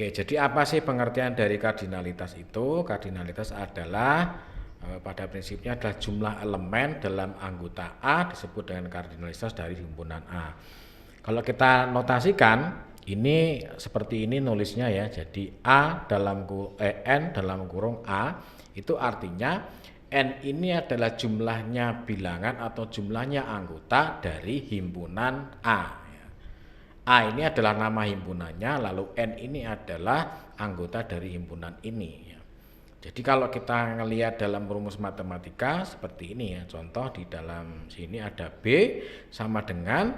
Oke, jadi apa sih pengertian dari kardinalitas itu? Kardinalitas adalah pada prinsipnya adalah jumlah elemen dalam anggota A disebut dengan kardinalitas dari himpunan A. Kalau kita notasikan ini seperti ini nulisnya ya. Jadi N dalam kurung A itu artinya N ini adalah jumlahnya bilangan atau jumlahnya anggota dari himpunan A. A ini adalah nama himpunannya, lalu N ini adalah anggota dari himpunan ini. Jadi kalau kita ngelihat dalam rumus matematika seperti ini ya, contoh di dalam sini ada B sama dengan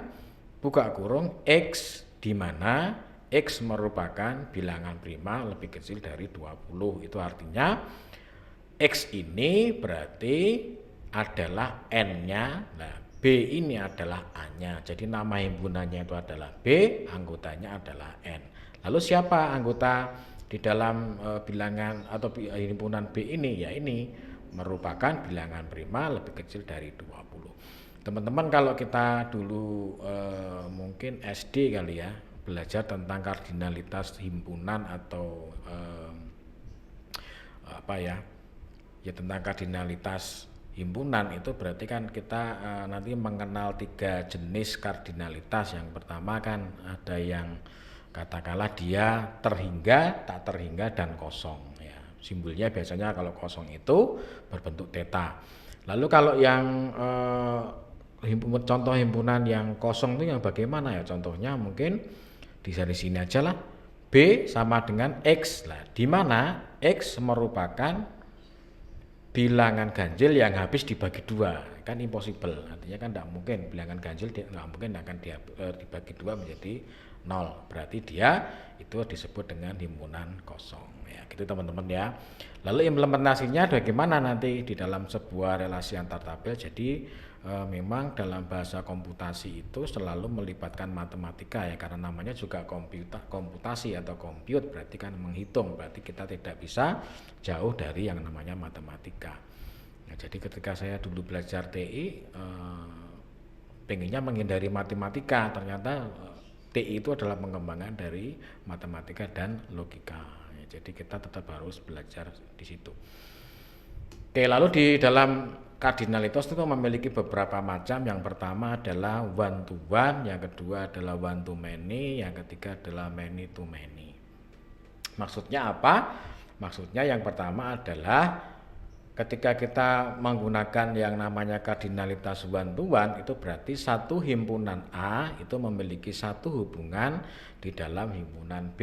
buka kurung X, di mana X merupakan bilangan prima lebih kecil dari 20. Itu artinya X ini berarti adalah N-nya. Nah, B ini adalah A-nya. Jadi nama himpunannya itu adalah B, anggotanya adalah N. Lalu siapa anggota di dalam bilangan atau himpunan B ini? Ya ini merupakan bilangan prima lebih kecil dari 20. Teman-teman kalau kita dulu mungkin SD kali ya, belajar tentang kardinalitas himpunan atau tentang kardinalitas himpunan, itu berarti kan kita nanti mengenal 3 jenis kardinalitas. Yang pertama kan ada yang katakanlah dia terhingga, tak terhingga, dan kosong ya. Simbolnya biasanya kalau kosong itu berbentuk theta. Lalu kalau yang contoh himpunan yang kosong itu yang bagaimana ya? Contohnya mungkin di sini aja lah, B sama dengan X lah, di mana X merupakan bilangan ganjil yang habis dibagi 2, kan impossible, artinya kan tidak mungkin bilangan ganjil tidak mungkin akan dibagi 2 menjadi 0, berarti dia itu disebut dengan himpunan kosong ya, gitu teman-teman ya. Lalu implementasinya bagaimana nanti di dalam sebuah relasi antar tabel? Jadi memang dalam bahasa komputasi itu selalu melibatkan matematika ya, karena namanya juga komputasi atau compute, berarti kan menghitung, berarti kita tidak bisa jauh dari yang namanya matematika. Nah, jadi ketika saya dulu belajar TI pengennya menghindari matematika, ternyata TI itu adalah pengembangan dari matematika dan logika ya, jadi kita tetap harus belajar di situ. Oke, lalu di dalam kardinalitas itu memiliki beberapa macam. Yang pertama adalah one to one, yang kedua adalah one to many, yang ketiga adalah many to many. Maksudnya apa? Maksudnya yang pertama adalah ketika kita menggunakan yang namanya kardinalitas one to one, itu berarti satu himpunan A itu memiliki satu hubungan di dalam himpunan B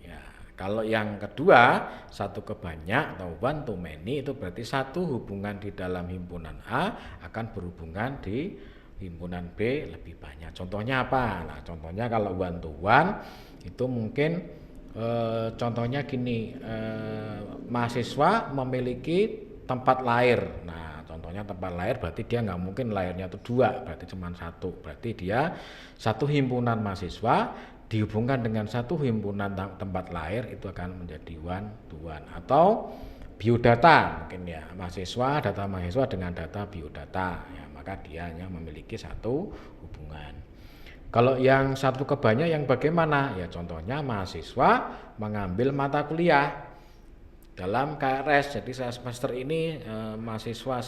ya. Kalau yang kedua satu ke banyak atau one to many, itu berarti satu hubungan di dalam himpunan A akan berhubungan di himpunan B lebih banyak. Contohnya apa? Nah, contohnya kalau one to one itu mungkin contohnya gini, mahasiswa memiliki tempat lahir. Nah, contohnya tempat lahir berarti dia nggak mungkin lahirnya itu 2, berarti cuma 1. Berarti dia satu himpunan mahasiswa dihubungkan dengan satu himpunan tempat lahir, itu akan menjadi one to one. Atau biodata mungkin ya, data mahasiswa dengan data biodata ya, maka dia hanya memiliki satu hubungan. Kalau yang satu ke banyak yang bagaimana? Ya contohnya mahasiswa mengambil mata kuliah dalam KRS. Jadi saya semester ini mahasiswa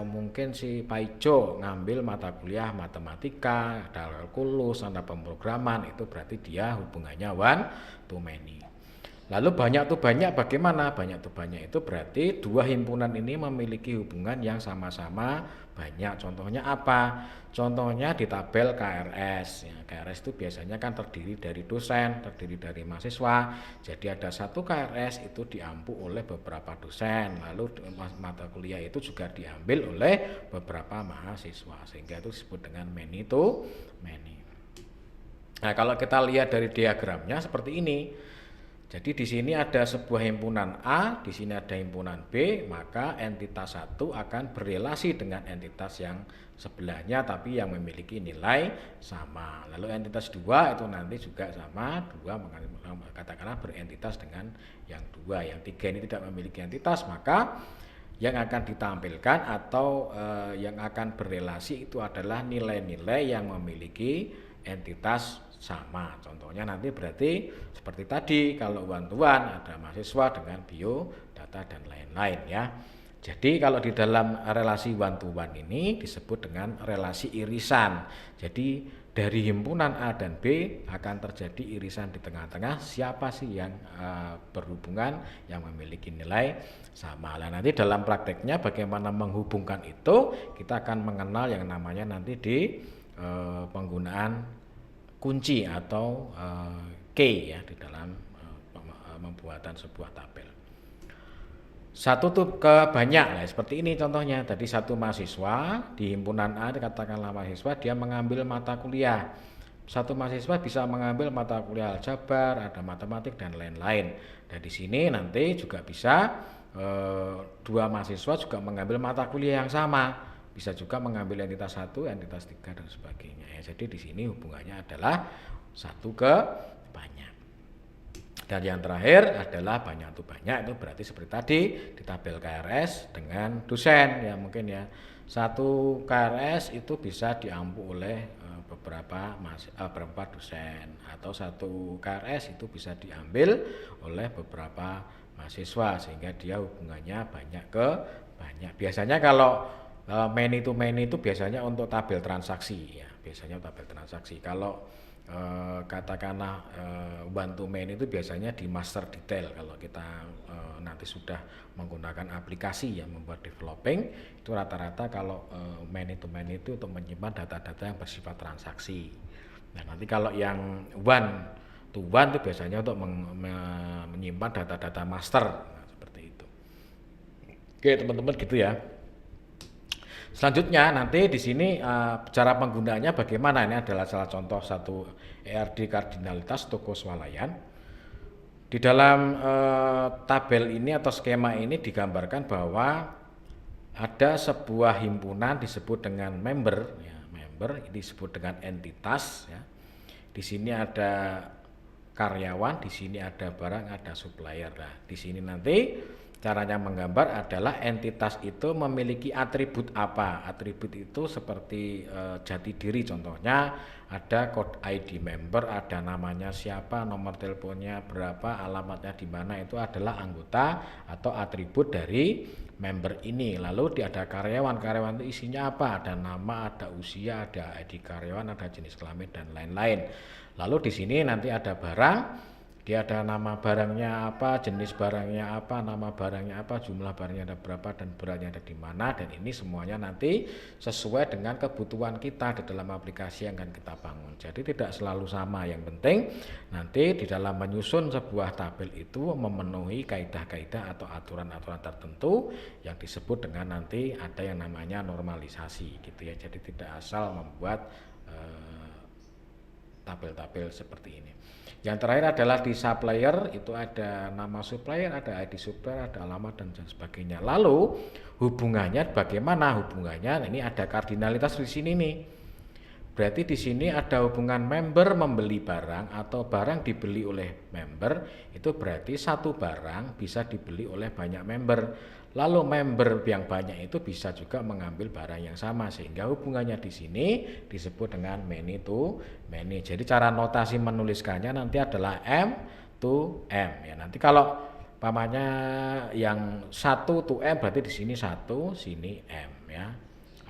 mungkin si Pak Ijo ngambil mata kuliah matematika, kalkulus, tanda pemrograman, itu berarti dia hubungannya one to many. Lalu banyak tuh banyak bagaimana? Banyak tuh banyak itu berarti dua himpunan ini memiliki hubungan yang sama-sama banyak. Contohnya apa? Contohnya di tabel KRS ya. KRS itu biasanya kan terdiri dari dosen, terdiri dari mahasiswa. Jadi ada satu KRS itu diampu oleh beberapa dosen, lalu mata kuliah itu juga diambil oleh beberapa mahasiswa, sehingga itu disebut dengan many to many. Nah, kalau kita lihat dari diagramnya seperti ini. Jadi di sini ada sebuah himpunan A, di sini ada himpunan B, maka entitas 1 akan berelasi dengan entitas yang sebelahnya tapi yang memiliki nilai sama. Lalu entitas 2 itu nanti juga sama, 2 katakanlah berentitas dengan yang 2. Yang 3 ini tidak memiliki entitas, maka yang akan ditampilkan atau yang akan berelasi itu adalah nilai-nilai yang memiliki entitas sama. Contohnya nanti berarti seperti tadi, kalau one to one ada mahasiswa dengan biodata dan lain-lain ya. Jadi kalau di dalam relasi one to one ini disebut dengan relasi irisan. Jadi dari himpunan A dan B akan terjadi irisan di tengah-tengah, siapa sih yang berhubungan, yang memiliki nilai sama. Nah, nanti dalam prakteknya bagaimana menghubungkan itu, kita akan mengenal yang namanya nanti di penggunaan kunci atau key ya di dalam pembuatan sebuah tabel. Satu tuh ke banyak, nah seperti ini contohnya. Tadi satu mahasiswa di himpunan A, katakanlah mahasiswa dia mengambil mata kuliah. Satu mahasiswa bisa mengambil mata kuliah aljabar, ada matematik dan lain-lain. Dan di sini nanti juga bisa dua mahasiswa juga mengambil mata kuliah yang sama. Bisa juga mengambil entitas 1, entitas 3 dan sebagainya. Ya, jadi di sini hubungannya adalah satu ke banyak. Dan yang terakhir adalah banyak untuk banyak, itu berarti seperti tadi di tabel KRS dengan dosen ya mungkin ya. Satu KRS itu bisa diampu oleh beberapa dosen, atau satu KRS itu bisa diambil oleh beberapa mahasiswa sehingga dia hubungannya banyak ke banyak. Biasanya kalau many to many itu biasanya untuk tabel transaksi ya, biasanya tabel transaksi. Kalau katakanlah one to many itu biasanya di master detail. Kalau kita nanti sudah menggunakan aplikasi yang membuat developing, itu rata-rata kalau many to many itu untuk menyimpan data-data yang bersifat transaksi. Nah, nanti kalau yang one to one itu biasanya untuk menyimpan data-data master. Nah, seperti itu. Oke, teman-teman gitu ya. Selanjutnya nanti di sini cara penggunaannya bagaimana. Ini adalah salah contoh satu ERD kardinalitas toko swalayan. Di dalam tabel ini atau skema ini digambarkan bahwa ada sebuah himpunan disebut dengan member, ya, member ini disebut dengan entitas. Ya. Di sini ada karyawan, di sini ada barang, ada supplier. Nah, di sini nanti caranya menggambar adalah entitas itu memiliki atribut apa. Atribut itu seperti jati diri, contohnya ada code ID member, ada namanya siapa, nomor teleponnya berapa, alamatnya di mana, itu adalah anggota atau atribut dari member ini. Lalu ada karyawan, karyawan itu isinya apa, ada nama, ada usia, ada ID karyawan, ada jenis kelamin dan lain-lain. Lalu di sini nanti ada barang, dia ada nama barangnya apa, jenis barangnya apa, nama barangnya apa, jumlah barangnya ada berapa, dan beratnya ada di mana. Dan ini semuanya nanti sesuai dengan kebutuhan kita di dalam aplikasi yang akan kita bangun. Jadi tidak selalu sama, yang penting nanti di dalam menyusun sebuah tabel itu memenuhi kaidah-kaidah atau aturan-aturan tertentu yang disebut dengan nanti ada yang namanya normalisasi gitu ya. Jadi tidak asal membuat tabel-tabel seperti ini. Yang terakhir adalah di supplier, itu ada nama supplier, ada ID supplier, ada alamat dan sebagainya. Lalu hubungannya bagaimana? Hubungannya ini ada kardinalitas di sini nih. Berarti di sini ada hubungan member membeli barang atau barang dibeli oleh member, itu berarti satu barang bisa dibeli oleh banyak member. Lalu member yang banyak itu bisa juga mengambil barang yang sama, sehingga hubungannya di sini disebut dengan many to many. Jadi cara notasi menuliskannya nanti adalah M to M ya. Nanti kalau pamannya yang 1 to M berarti di sini 1, sini M ya.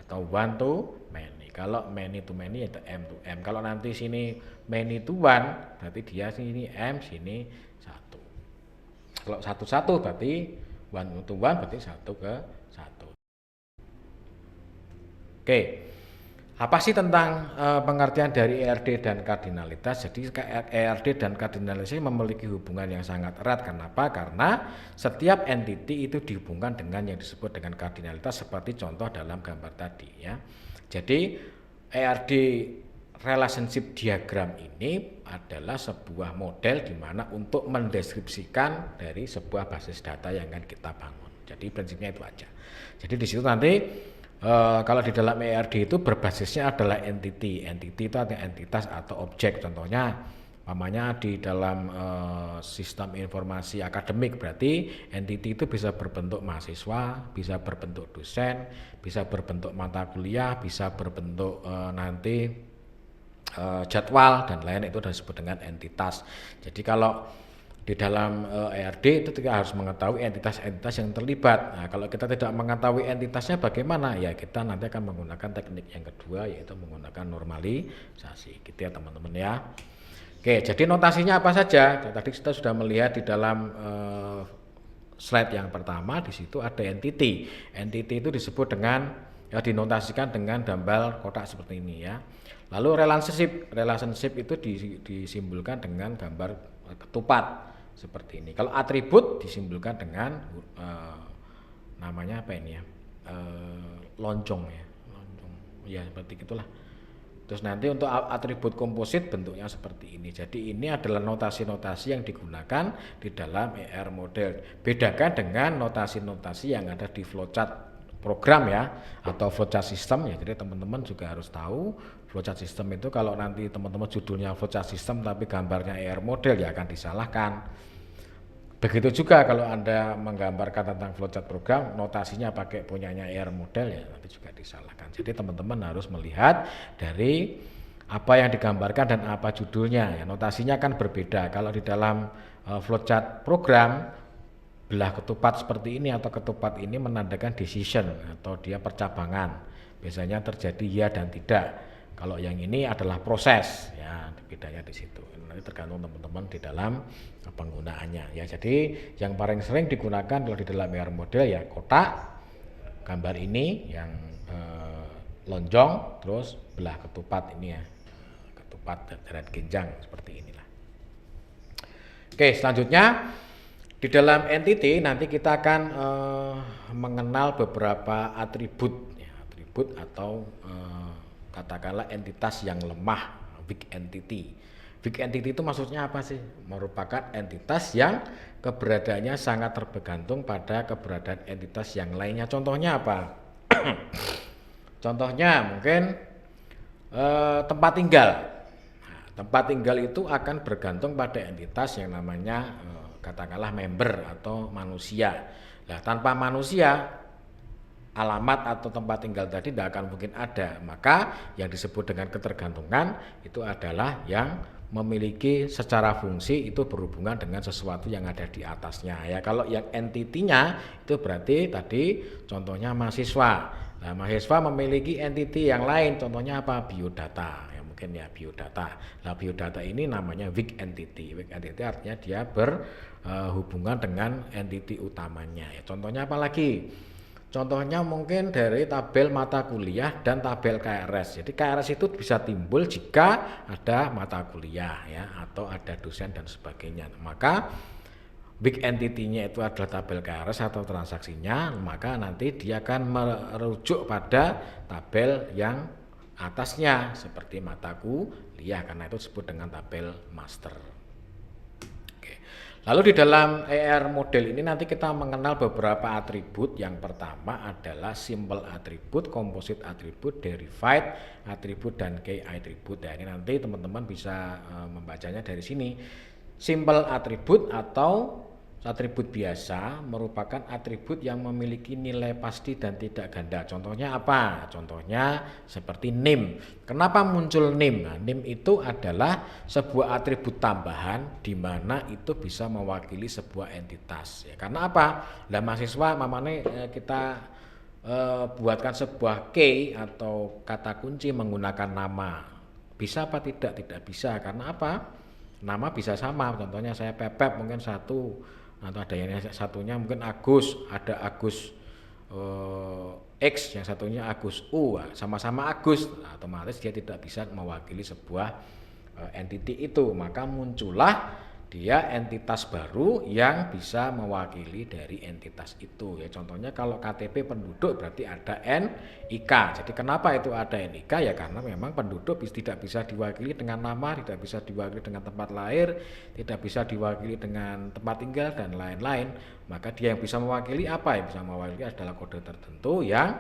Atau one to many. Kalau many to many itu M to M. Kalau nanti sini many to one berarti dia sini M, sini 1. Kalau 1-1 berarti one to one berarti 1 ke 1. Oke, apa sih tentang pengertian dari ERD dan kardinalitas? Jadi ERD dan kardinalitas ini memiliki hubungan yang sangat erat. Kenapa? Karena setiap entity itu dihubungkan dengan yang disebut dengan kardinalitas seperti contoh dalam gambar tadi ya. Jadi ERD relationship diagram ini adalah sebuah model di mana untuk mendeskripsikan dari sebuah basis data yang akan kita bangun. Jadi prinsipnya itu aja. Jadi di situ nanti kalau di dalam ERD itu berbasisnya adalah entity. Entity itu artinya entitas atau objek. Contohnya namanya di dalam sistem informasi akademik, berarti entity itu bisa berbentuk mahasiswa, bisa berbentuk dosen, bisa berbentuk mata kuliah, bisa berbentuk nanti jadwal dan lain itu disebut dengan entitas. Jadi kalau di dalam ERD itu kita harus mengetahui entitas-entitas yang terlibat. Nah, kalau kita tidak mengetahui entitasnya bagaimana? Ya kita nanti akan menggunakan teknik yang kedua, yaitu menggunakan normalisasi. Gitu ya teman-teman ya. Oke, jadi notasinya apa saja? Tadi kita sudah melihat di dalam slide yang pertama, di situ ada entity. Entity itu disebut dengan dinotasikan dengan gambar kotak seperti ini ya. Lalu relationship itu disimbolkan dengan gambar ketupat seperti ini. Kalau atribut disimbolkan dengan namanya apa ini ya? Loncong ya. Loncong. Ya seperti itulah. Terus nanti untuk atribut komposit bentuknya seperti ini. Jadi ini adalah notasi-notasi yang digunakan di dalam ER model. Bedakan dengan notasi-notasi yang ada di flowchart program ya, atau flowchart system ya. Jadi teman-teman juga harus tahu flowchart system itu kalau nanti teman-teman judulnya flowchart system tapi gambarnya ER model ya akan disalahkan. Begitu juga kalau Anda menggambarkan tentang flowchart program, notasinya pakai punyanya ER model ya nanti juga disalahkan. Jadi teman-teman harus melihat dari apa yang digambarkan dan apa judulnya ya. Notasinya kan berbeda. Kalau di dalam flowchart program belah ketupat seperti ini atau ketupat ini menandakan decision atau dia percabangan. Biasanya terjadi ya dan tidak. Kalau yang ini adalah proses ya, bedanya di situ. Nanti tergantung teman-teman di dalam penggunaannya ya. Jadi yang paling sering digunakan kalau di dalam ER model ya kotak, gambar ini yang lonjong, terus belah ketupat ini ya, ketupat deret genjang seperti inilah. Oke, selanjutnya di dalam entity nanti kita akan mengenal beberapa atribut ya, atribut atau katakanlah entitas yang lemah, weak entity. Weak entity itu maksudnya apa sih? Merupakan entitas yang keberadaannya sangat tergantung pada keberadaan entitas yang lainnya. Contohnya apa? Contohnya mungkin tempat tinggal. Nah, tempat tinggal itu akan bergantung pada entitas yang namanya katakanlah member atau manusia. Nah, tanpa manusia alamat atau tempat tinggal tadi tidak akan mungkin ada. Maka yang disebut dengan ketergantungan itu adalah yang memiliki secara fungsi itu berhubungan dengan sesuatu yang ada di atasnya ya. Kalau yang entity-nya itu berarti tadi contohnya mahasiswa. Nah, mahasiswa memiliki entity yang lain, contohnya apa? Biodata ya, mungkin ya biodata. Nah, biodata ini namanya weak entity. Weak entity artinya dia berhubungan dengan entity utamanya ya. Contohnya apa lagi? Contohnya mungkin dari tabel mata kuliah dan tabel KRS. Jadi KRS itu bisa timbul jika ada mata kuliah ya, atau ada dosen dan sebagainya. Maka big entity-nya itu adalah tabel KRS atau transaksinya, maka nanti dia akan merujuk pada tabel yang atasnya seperti mata kuliah, karena itu disebut dengan tabel master. Lalu di dalam ER model ini nanti kita mengenal beberapa atribut. Yang pertama adalah simple atribut, composite atribut, derived atribut, dan key atribut. Ya, ini nanti teman-teman bisa membacanya dari sini. Simple atribut atau atribut biasa merupakan atribut yang memiliki nilai pasti dan tidak ganda. Contohnya apa? Contohnya seperti name. Kenapa muncul name? Nah, name itu adalah sebuah atribut tambahan di mana itu bisa mewakili sebuah entitas. Ya, karena apa? Nah, mahasiswa mamane kita buatkan sebuah key atau kata kunci menggunakan nama. Bisa apa tidak? Tidak bisa. Karena apa? Nama bisa sama. Contohnya saya Pepep mungkin satu, atau ada yang satunya mungkin Agus, ada Agus X, yang satunya Agus U, sama-sama Agus, nah, otomatis dia tidak bisa mewakili sebuah entity itu. Maka muncullah dia entitas baru yang bisa mewakili dari entitas itu ya. Contohnya kalau KTP penduduk berarti ada NIK. Jadi kenapa itu ada NIK ya, karena memang penduduk tidak bisa diwakili dengan nama, tidak bisa diwakili dengan tempat lahir, tidak bisa diwakili dengan tempat tinggal dan lain-lain. Maka dia yang bisa mewakili apa? Yang bisa mewakili adalah kode tertentu yang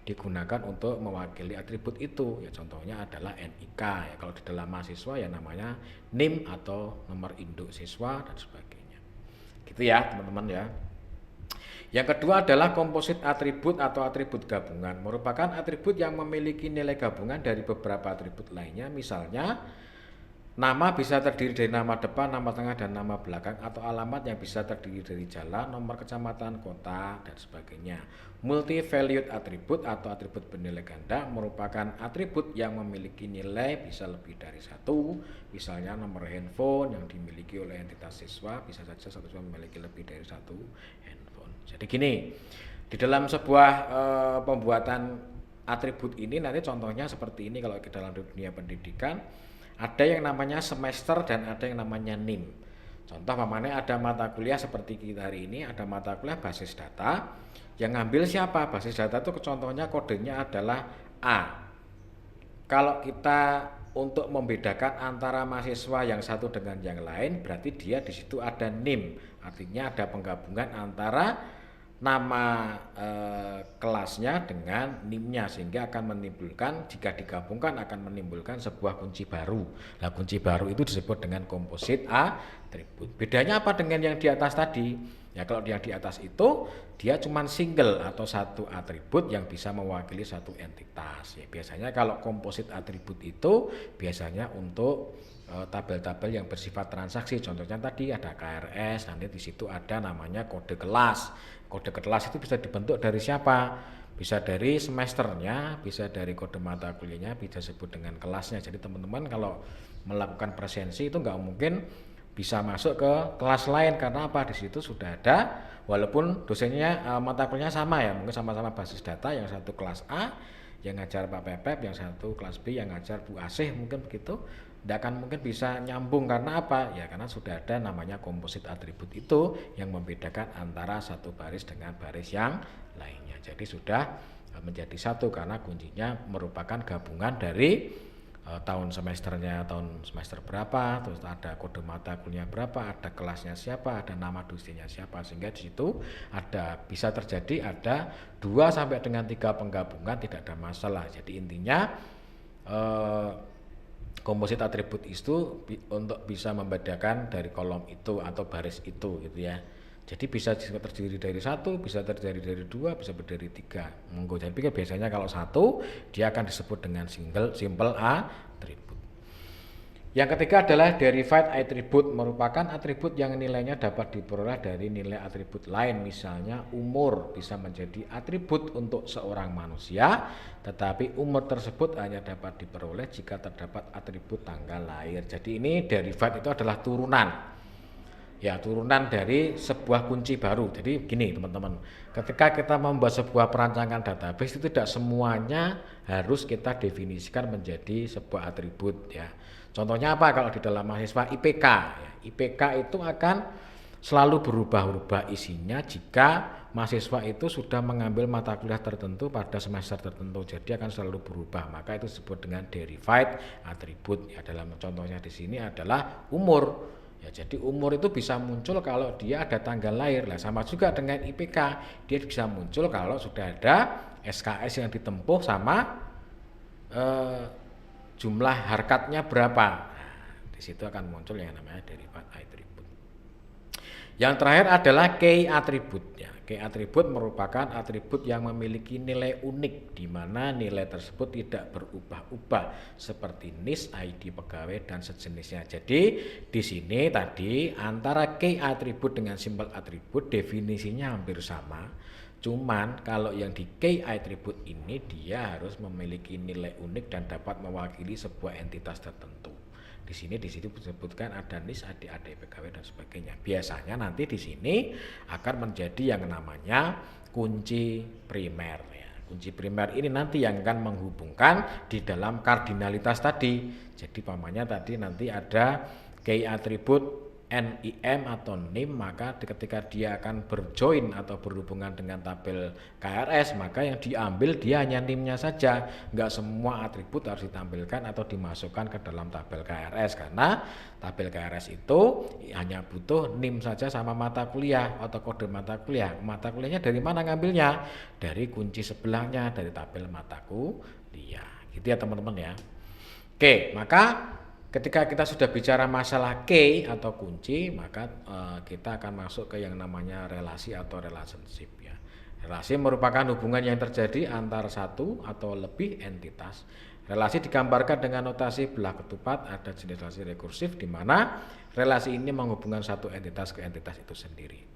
digunakan untuk mewakili atribut itu ya. Contohnya adalah NIK ya. Kalau di dalam mahasiswa ya namanya NIM atau nomor induk siswa dan sebagainya gitu ya teman-teman ya. Yang kedua adalah komposit atribut atau atribut gabungan, merupakan atribut yang memiliki nilai gabungan dari beberapa atribut lainnya. Misalnya, nama bisa terdiri dari nama depan, nama tengah, dan nama belakang, atau alamat yang bisa terdiri dari jalan, nomor kecamatan, kota, dan sebagainya. Multi-valued atribut atau atribut bernilai ganda merupakan atribut yang memiliki nilai bisa lebih dari satu. Misalnya nomor handphone yang dimiliki oleh entitas siswa, bisa saja satu siswa memiliki lebih dari satu handphone. Jadi gini, di dalam sebuah pembuatan atribut ini nanti contohnya seperti ini. Kalau kita dalam dunia pendidikan, ada yang namanya semester dan ada yang namanya NIM. Contoh namanya ada mata kuliah seperti kita hari ini, ada mata kuliah basis data. Yang ngambil siapa? Basis data itu contohnya kodenya adalah A. Kalau kita untuk membedakan antara mahasiswa yang satu dengan yang lain, berarti dia di situ ada NIM. Artinya ada penggabungan antara nama kelasnya dengan NIM-nya, sehingga akan menimbulkan, jika digabungkan akan menimbulkan sebuah kunci baru. Nah, kunci baru itu disebut dengan komposit atribut. Bedanya apa dengan yang di atas tadi? Ya, kalau yang di atas itu dia cuma single atau satu atribut yang bisa mewakili satu entitas. Ya, biasanya kalau komposit atribut itu biasanya untuk tabel-tabel yang bersifat transaksi. Contohnya tadi ada KRS, nanti di situ ada namanya kode kelas. Kode kelas itu bisa dibentuk dari siapa? Bisa dari semesternya, bisa dari kode mata kuliahnya, bisa disebut dengan kelasnya. Jadi teman-teman kalau melakukan presensi itu nggak mungkin bisa masuk ke kelas lain, karena apa? Di situ sudah ada, walaupun dosennya mata kuliahnya sama ya, mungkin sama-sama basis data, yang satu kelas A yang ngajar Pak Pepep, yang satu kelas B yang ngajar Bu Asih, mungkin begitu. Tidak akan mungkin bisa nyambung, karena apa? Ya karena sudah ada namanya komposit atribut itu yang membedakan antara satu baris dengan baris yang lainnya. Jadi sudah menjadi satu karena kuncinya merupakan gabungan dari tahun semesternya, tahun semester berapa, terus ada kode mata kuliah berapa, ada kelasnya siapa, ada nama dosennya siapa, sehingga di situ ada bisa terjadi ada 2 sampai dengan 3 penggabungan, tidak ada masalah. Jadi intinya komposit atribut itu untuk bisa membedakan dari kolom itu atau baris itu gitu ya. Jadi bisa terdiri dari 1, bisa terdiri dari 2, bisa terdiri dari 3. Jadi pikir biasanya kalau 1 dia akan disebut dengan simple atribut. Yang ketiga adalah derived atribut, merupakan atribut yang nilainya dapat diperoleh dari nilai atribut lain. Misalnya umur bisa menjadi atribut untuk seorang manusia, tetapi umur tersebut hanya dapat diperoleh jika terdapat atribut tanggal lahir. Jadi ini derived itu adalah turunan. Ya, turunan dari sebuah kunci baru. Jadi gini teman-teman, ketika kita membuat sebuah perancangan database itu tidak semuanya harus kita definisikan menjadi sebuah atribut ya. Contohnya apa? Kalau di dalam mahasiswa IPK ya. IPK itu akan selalu berubah-ubah isinya jika mahasiswa itu sudah mengambil mata kuliah tertentu pada semester tertentu. Jadi akan selalu berubah. Maka itu disebut dengan derived atribut ya. Dalam contohnya di sini adalah umur. Ya, jadi umur itu bisa muncul kalau dia ada tanggal lahir. Nah, sama juga dengan IPK, dia bisa muncul kalau sudah ada SKS yang ditempuh sama jumlah harkatnya berapa. Nah, di situ akan muncul yang namanya derived atribut. Yang terakhir adalah key atribut. Ya, key atribut merupakan atribut yang memiliki nilai unik, di mana nilai tersebut tidak berubah-ubah seperti NIS, ID pegawai dan sejenisnya. Jadi di sini tadi antara key atribut dengan simple atribut definisinya hampir sama. Cuman kalau yang di key atribut ini dia harus memiliki nilai unik dan dapat mewakili sebuah entitas tertentu. Di sini disebutkan ada NIS, ada pegawai dan sebagainya. Biasanya nanti di sini akan menjadi yang namanya kunci primer ya. Kunci primer ini nanti yang akan menghubungkan di dalam kardinalitas tadi. Jadi pamannya tadi nanti ada key atribut NIM atau NIM, maka ketika dia akan berjoin atau berhubungan dengan tabel KRS, maka yang diambil dia hanya NIM-nya saja, enggak semua atribut harus ditampilkan atau dimasukkan ke dalam tabel KRS, karena tabel KRS itu hanya butuh NIM saja sama mata kuliah atau kode mata kuliah. Mata kuliahnya dari mana ngambilnya? Dari kunci sebelahnya, dari tabel mata kuliah. Gitu ya teman-teman ya. Oke, maka Ketika kita sudah bicara masalah key atau kunci, maka kita akan masuk ke yang namanya relasi atau relationship ya. Relasi merupakan hubungan yang terjadi antara satu atau lebih entitas. Relasi digambarkan dengan notasi belah ketupat, ada jenis relasi rekursif di mana relasi ini menghubungkan satu entitas ke entitas itu sendiri.